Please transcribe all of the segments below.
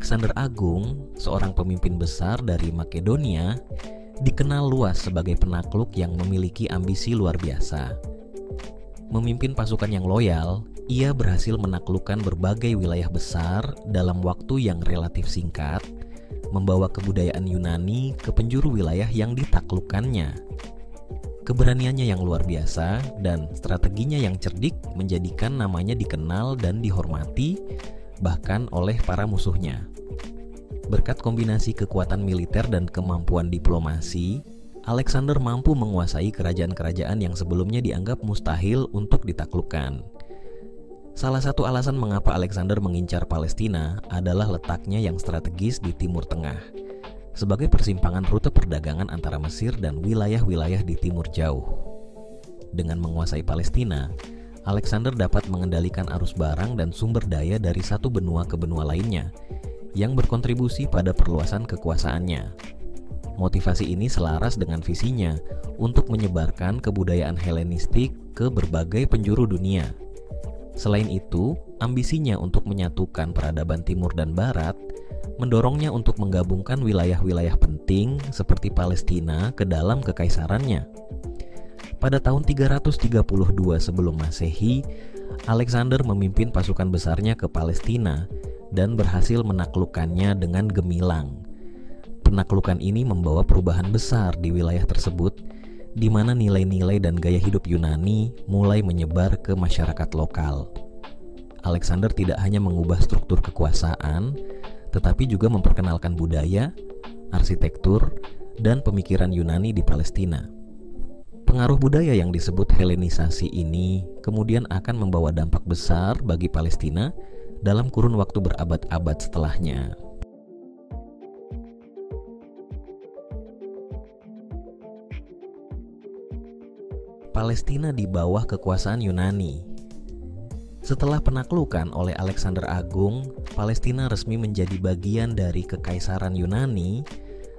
Alexander Agung, seorang pemimpin besar dari Makedonia, dikenal luas sebagai penakluk yang memiliki ambisi luar biasa. Memimpin pasukan yang loyal, ia berhasil menaklukkan berbagai wilayah besar dalam waktu yang relatif singkat, membawa kebudayaan Yunani ke penjuru wilayah yang ditaklukkannya. Keberaniannya yang luar biasa dan strateginya yang cerdik menjadikan namanya dikenal dan dihormati bahkan oleh para musuhnya. Berkat kombinasi kekuatan militer dan kemampuan diplomasi, Alexander mampu menguasai kerajaan-kerajaan yang sebelumnya dianggap mustahil untuk ditaklukkan. Salah satu alasan mengapa Alexander mengincar Palestina adalah letaknya yang strategis di Timur Tengah, sebagai persimpangan rute perdagangan antara Mesir dan wilayah-wilayah di timur jauh. Dengan menguasai Palestina, Alexander dapat mengendalikan arus barang dan sumber daya dari satu benua ke benua lainnya, yang berkontribusi pada perluasan kekuasaannya. Motivasi ini selaras dengan visinya untuk menyebarkan kebudayaan Helenistik ke berbagai penjuru dunia. Selain itu, ambisinya untuk menyatukan peradaban timur dan barat mendorongnya untuk menggabungkan wilayah-wilayah penting seperti Palestina ke dalam kekaisarannya. Pada tahun 332 sebelum Masehi, Alexander memimpin pasukan besarnya ke Palestina dan berhasil menaklukkannya dengan gemilang. Penaklukan ini membawa perubahan besar di wilayah tersebut, di mana nilai-nilai dan gaya hidup Yunani mulai menyebar ke masyarakat lokal. Alexander tidak hanya mengubah struktur kekuasaan, tetapi juga memperkenalkan budaya, arsitektur, dan pemikiran Yunani di Palestina. Pengaruh budaya yang disebut Helenisasi ini kemudian akan membawa dampak besar bagi Palestina dalam kurun waktu berabad-abad setelahnya. Palestina di bawah kekuasaan Yunani. Setelah penaklukan oleh Alexander Agung, Palestina resmi menjadi bagian dari Kekaisaran Yunani,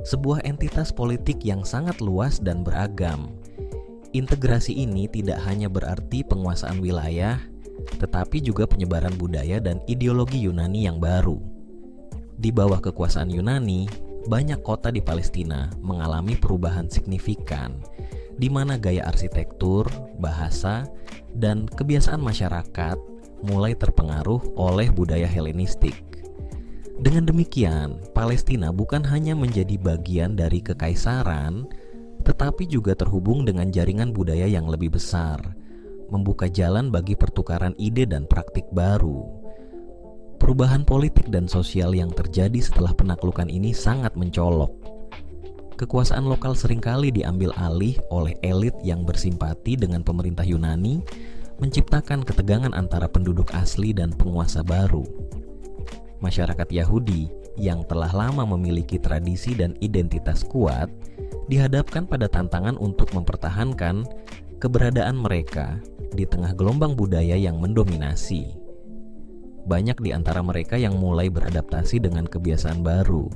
sebuah entitas politik yang sangat luas dan beragam. Integrasi ini tidak hanya berarti penguasaan wilayah, tetapi juga penyebaran budaya dan ideologi Yunani yang baru. Di bawah kekuasaan Yunani, banyak kota di Palestina mengalami perubahan signifikan, di mana gaya arsitektur, bahasa, dan kebiasaan masyarakat mulai terpengaruh oleh budaya Helenistik. Dengan demikian, Palestina bukan hanya menjadi bagian dari kekaisaran, tetapi juga terhubung dengan jaringan budaya yang lebih besar, membuka jalan bagi pertukaran ide dan praktik baru. Perubahan politik dan sosial yang terjadi setelah penaklukan ini sangat mencolok. Kekuasaan lokal seringkali diambil alih oleh elit yang bersimpati dengan pemerintah Yunani, menciptakan ketegangan antara penduduk asli dan penguasa baru. Masyarakat Yahudi yang telah lama memiliki tradisi dan identitas kuat dihadapkan pada tantangan untuk mempertahankan keberadaan mereka di tengah gelombang budaya yang mendominasi. Banyak di antara mereka yang mulai beradaptasi dengan kebiasaan baru,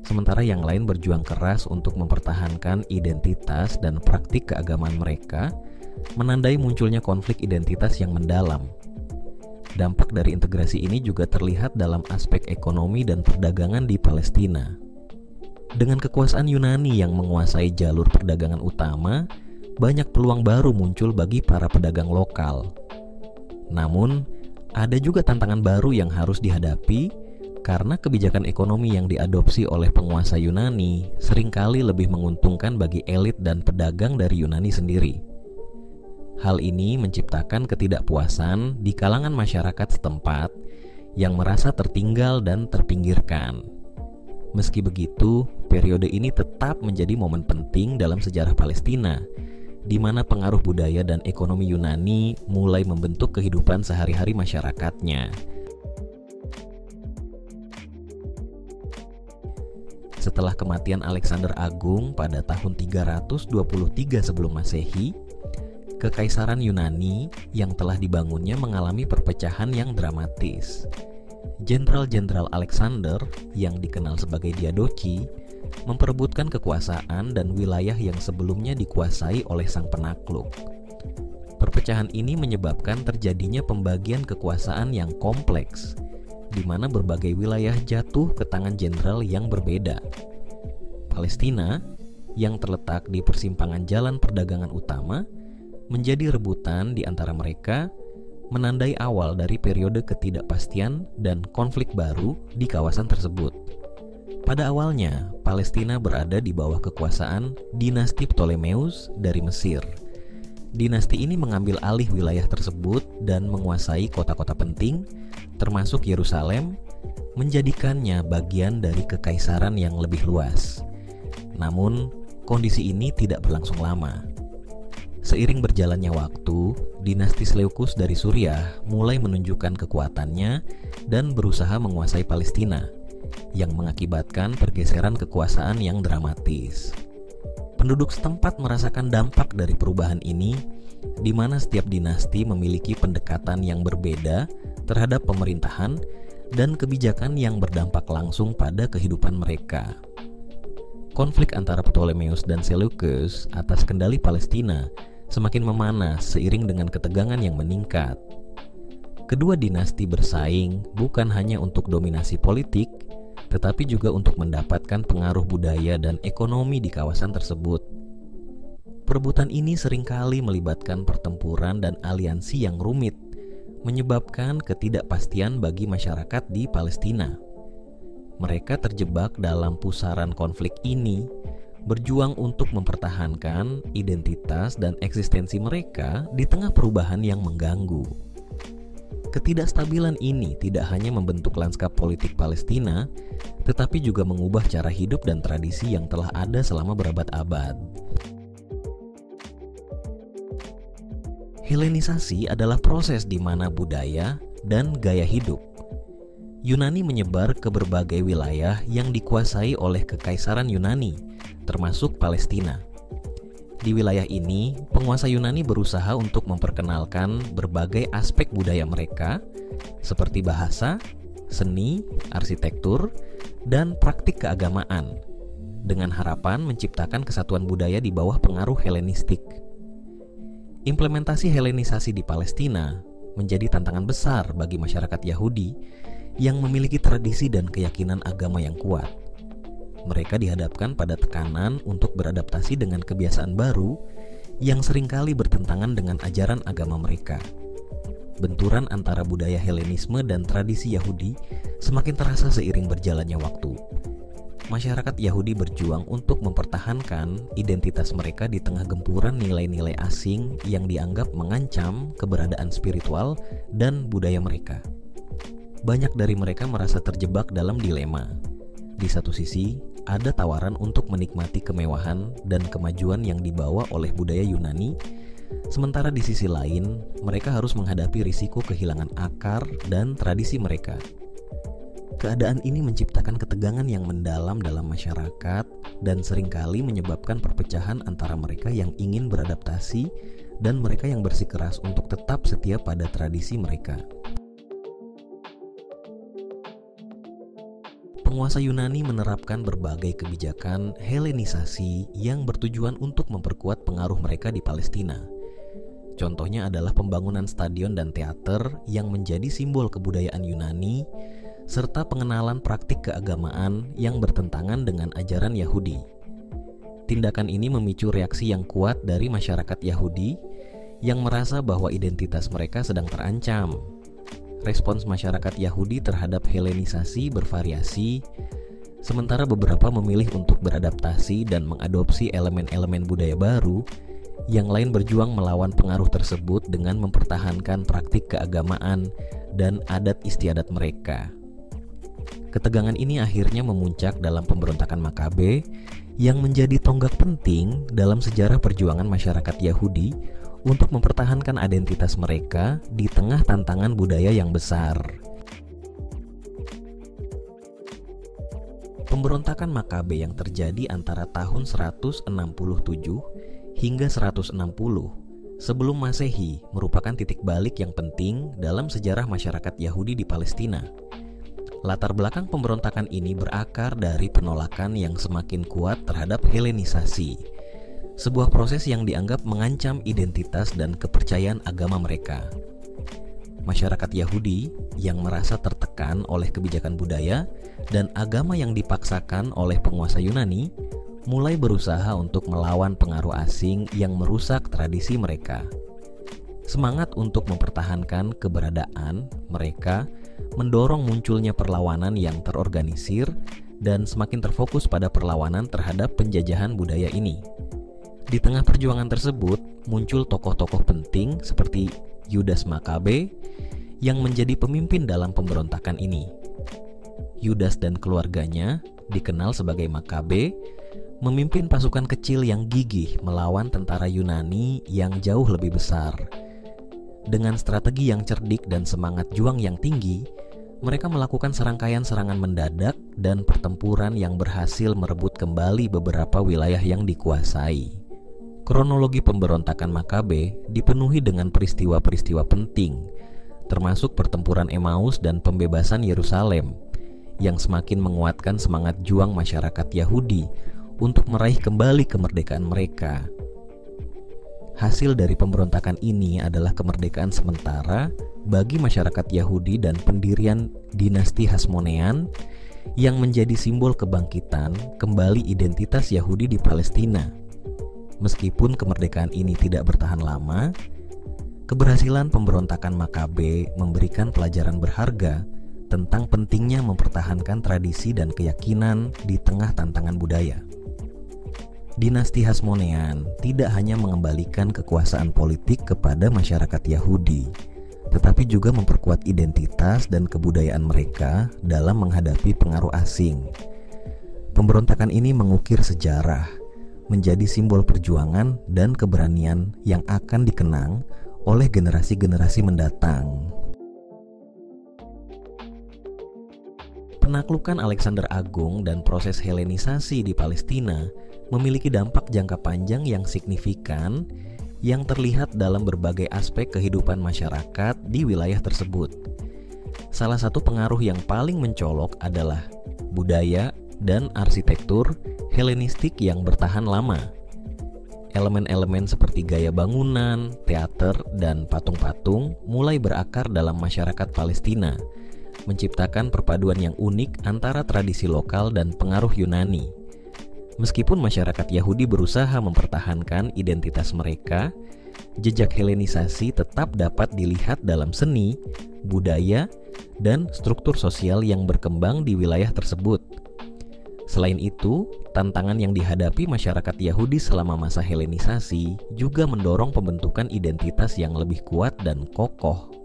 sementara yang lain berjuang keras untuk mempertahankan identitas dan praktik keagamaan mereka, menandai munculnya konflik identitas yang mendalam. Dampak dari integrasi ini juga terlihat dalam aspek ekonomi dan perdagangan di Palestina. Dengan kekuasaan Yunani yang menguasai jalur perdagangan utama, banyak peluang baru muncul bagi para pedagang lokal. Namun, ada juga tantangan baru yang harus dihadapi karena kebijakan ekonomi yang diadopsi oleh penguasa Yunani seringkali lebih menguntungkan bagi elit dan pedagang dari Yunani sendiri. Hal ini menciptakan ketidakpuasan di kalangan masyarakat setempat yang merasa tertinggal dan terpinggirkan. Meski begitu, periode ini tetap menjadi momen penting dalam sejarah Palestina, di mana pengaruh budaya dan ekonomi Yunani mulai membentuk kehidupan sehari-hari masyarakatnya. Setelah kematian Alexander Agung pada tahun 323 sebelum Masehi, Kekaisaran Yunani yang telah dibangunnya mengalami perpecahan yang dramatis. Jenderal-jenderal Alexander yang dikenal sebagai Diadochi memperebutkan kekuasaan dan wilayah yang sebelumnya dikuasai oleh sang penakluk. Perpecahan ini menyebabkan terjadinya pembagian kekuasaan yang kompleks, di mana berbagai wilayah jatuh ke tangan jenderal yang berbeda. Palestina, yang terletak di persimpangan jalan perdagangan utama, menjadi rebutan di antara mereka, menandai awal dari periode ketidakpastian dan konflik baru di kawasan tersebut. Pada awalnya, Palestina berada di bawah kekuasaan dinasti Ptolemeus dari Mesir. Dinasti ini mengambil alih wilayah tersebut dan menguasai kota-kota penting, termasuk Yerusalem, menjadikannya bagian dari kekaisaran yang lebih luas. Namun, kondisi ini tidak berlangsung lama. Seiring berjalannya waktu, dinasti Seleukus dari Suriah mulai menunjukkan kekuatannya dan berusaha menguasai Palestina, yang mengakibatkan pergeseran kekuasaan yang dramatis. Penduduk setempat merasakan dampak dari perubahan ini, di mana setiap dinasti memiliki pendekatan yang berbeda terhadap pemerintahan dan kebijakan yang berdampak langsung pada kehidupan mereka. Konflik antara Ptolemeus dan Seleukus atas kendali Palestina semakin memanas seiring dengan ketegangan yang meningkat. Kedua dinasti bersaing bukan hanya untuk dominasi politik, tetapi juga untuk mendapatkan pengaruh budaya dan ekonomi di kawasan tersebut. Perebutan ini seringkali melibatkan pertempuran dan aliansi yang rumit, menyebabkan ketidakpastian bagi masyarakat di Palestina. Mereka terjebak dalam pusaran konflik ini, berjuang untuk mempertahankan identitas dan eksistensi mereka di tengah perubahan yang mengganggu. Ketidakstabilan ini tidak hanya membentuk lanskap politik Palestina, tetapi juga mengubah cara hidup dan tradisi yang telah ada selama berabad-abad. Helenisasi adalah proses di mana budaya dan gaya hidup Yunani menyebar ke berbagai wilayah yang dikuasai oleh Kekaisaran Yunani, termasuk Palestina. Di wilayah ini, penguasa Yunani berusaha untuk memperkenalkan berbagai aspek budaya mereka, seperti bahasa, seni, arsitektur, dan praktik keagamaan, dengan harapan menciptakan kesatuan budaya di bawah pengaruh Helenistik. Implementasi Helenisasi di Palestina menjadi tantangan besar bagi masyarakat Yahudi yang memiliki tradisi dan keyakinan agama yang kuat. Mereka dihadapkan pada tekanan untuk beradaptasi dengan kebiasaan baru yang seringkali bertentangan dengan ajaran agama mereka. Benturan antara budaya Helenisme dan tradisi Yahudi semakin terasa seiring berjalannya waktu. Masyarakat Yahudi berjuang untuk mempertahankan identitas mereka di tengah gempuran nilai-nilai asing yang dianggap mengancam keberadaan spiritual dan budaya mereka. Banyak dari mereka merasa terjebak dalam dilema. Di satu sisi, ada tawaran untuk menikmati kemewahan dan kemajuan yang dibawa oleh budaya Yunani, sementara di sisi lain, mereka harus menghadapi risiko kehilangan akar dan tradisi mereka. Keadaan ini menciptakan ketegangan yang mendalam dalam masyarakat dan seringkali menyebabkan perpecahan antara mereka yang ingin beradaptasi dan mereka yang bersikeras untuk tetap setia pada tradisi mereka. Penguasa Yunani menerapkan berbagai kebijakan Helenisasi yang bertujuan untuk memperkuat pengaruh mereka di Palestina. Contohnya adalah pembangunan stadion dan teater yang menjadi simbol kebudayaan Yunani, serta pengenalan praktik keagamaan yang bertentangan dengan ajaran Yahudi. Tindakan ini memicu reaksi yang kuat dari masyarakat Yahudi yang merasa bahwa identitas mereka sedang terancam. Respons masyarakat Yahudi terhadap Helenisasi bervariasi, sementara beberapa memilih untuk beradaptasi dan mengadopsi elemen-elemen budaya baru, yang lain berjuang melawan pengaruh tersebut dengan mempertahankan praktik keagamaan dan adat istiadat mereka. Ketegangan ini akhirnya memuncak dalam pemberontakan Makabe yang menjadi tonggak penting dalam sejarah perjuangan masyarakat Yahudi untuk mempertahankan identitas mereka di tengah tantangan budaya yang besar. Pemberontakan Makabe yang terjadi antara tahun 167 hingga 160 sebelum Masehi merupakan titik balik yang penting dalam sejarah masyarakat Yahudi di Palestina. Latar belakang pemberontakan ini berakar dari penolakan yang semakin kuat terhadap Helenisasi, sebuah proses yang dianggap mengancam identitas dan kepercayaan agama mereka. Masyarakat Yahudi yang merasa tertekan oleh kebijakan budaya dan agama yang dipaksakan oleh penguasa Yunani mulai berusaha untuk melawan pengaruh asing yang merusak tradisi mereka. Semangat untuk mempertahankan keberadaan mereka mendorong munculnya perlawanan yang terorganisir dan semakin terfokus pada perlawanan terhadap penjajahan budaya ini. Di tengah perjuangan tersebut, muncul tokoh-tokoh penting seperti Yudas Makabe yang menjadi pemimpin dalam pemberontakan ini. Yudas dan keluarganya, dikenal sebagai Makabe, memimpin pasukan kecil yang gigih melawan tentara Yunani yang jauh lebih besar. Dengan strategi yang cerdik dan semangat juang yang tinggi, mereka melakukan serangkaian serangan mendadak dan pertempuran yang berhasil merebut kembali beberapa wilayah yang dikuasai. Kronologi pemberontakan Makabe dipenuhi dengan peristiwa-peristiwa penting, termasuk pertempuran Emmaus dan pembebasan Yerusalem, yang semakin menguatkan semangat juang masyarakat Yahudi untuk meraih kembali kemerdekaan mereka. Hasil dari pemberontakan ini adalah kemerdekaan sementara bagi masyarakat Yahudi dan pendirian dinasti Hasmonean yang menjadi simbol kebangkitan kembali identitas Yahudi di Palestina. Meskipun kemerdekaan ini tidak bertahan lama, keberhasilan pemberontakan Makabe memberikan pelajaran berharga tentang pentingnya mempertahankan tradisi dan keyakinan di tengah tantangan budaya. Dinasti Hasmonean tidak hanya mengembalikan kekuasaan politik kepada masyarakat Yahudi, tetapi juga memperkuat identitas dan kebudayaan mereka dalam menghadapi pengaruh asing. Pemberontakan ini mengukir sejarah, menjadi simbol perjuangan dan keberanian yang akan dikenang oleh generasi-generasi mendatang. Penaklukan Alexander Agung dan proses Helenisasi di Palestina memiliki dampak jangka panjang yang signifikan yang terlihat dalam berbagai aspek kehidupan masyarakat di wilayah tersebut. Salah satu pengaruh yang paling mencolok adalah budaya dan arsitektur Helenistik yang bertahan lama. Elemen-elemen seperti gaya bangunan, teater, dan patung-patung mulai berakar dalam masyarakat Palestina, menciptakan perpaduan yang unik antara tradisi lokal dan pengaruh Yunani. Meskipun masyarakat Yahudi berusaha mempertahankan identitas mereka, jejak Helenisasi tetap dapat dilihat dalam seni, budaya, dan struktur sosial yang berkembang di wilayah tersebut. Selain itu, tantangan yang dihadapi masyarakat Yahudi selama masa Helenisasi juga mendorong pembentukan identitas yang lebih kuat dan kokoh.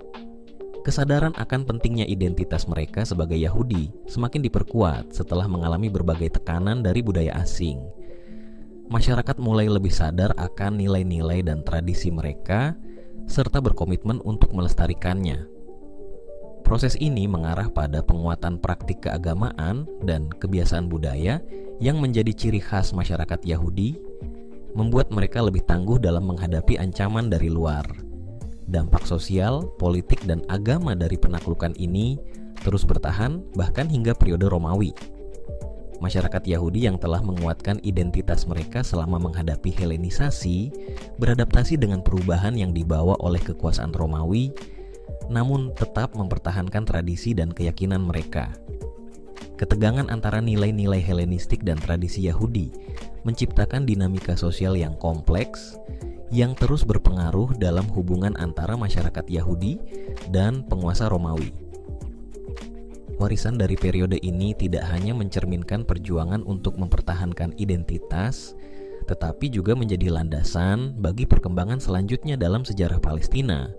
Kesadaran akan pentingnya identitas mereka sebagai Yahudi semakin diperkuat setelah mengalami berbagai tekanan dari budaya asing. Masyarakat mulai lebih sadar akan nilai-nilai dan tradisi mereka, serta berkomitmen untuk melestarikannya. Proses ini mengarah pada penguatan praktik keagamaan dan kebiasaan budaya yang menjadi ciri khas masyarakat Yahudi, membuat mereka lebih tangguh dalam menghadapi ancaman dari luar. Dampak sosial, politik, dan agama dari penaklukan ini terus bertahan bahkan hingga periode Romawi. Masyarakat Yahudi yang telah menguatkan identitas mereka selama menghadapi Helenisasi beradaptasi dengan perubahan yang dibawa oleh kekuasaan Romawi, namun tetap mempertahankan tradisi dan keyakinan mereka. Ketegangan antara nilai-nilai Helenistik dan tradisi Yahudi menciptakan dinamika sosial yang kompleks yang terus berpengaruh dalam hubungan antara masyarakat Yahudi dan penguasa Romawi. Warisan dari periode ini tidak hanya mencerminkan perjuangan untuk mempertahankan identitas, tetapi juga menjadi landasan bagi perkembangan selanjutnya dalam sejarah Palestina,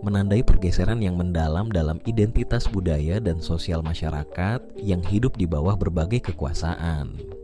menandai pergeseran yang mendalam dalam identitas budaya dan sosial masyarakat yang hidup di bawah berbagai kekuasaan.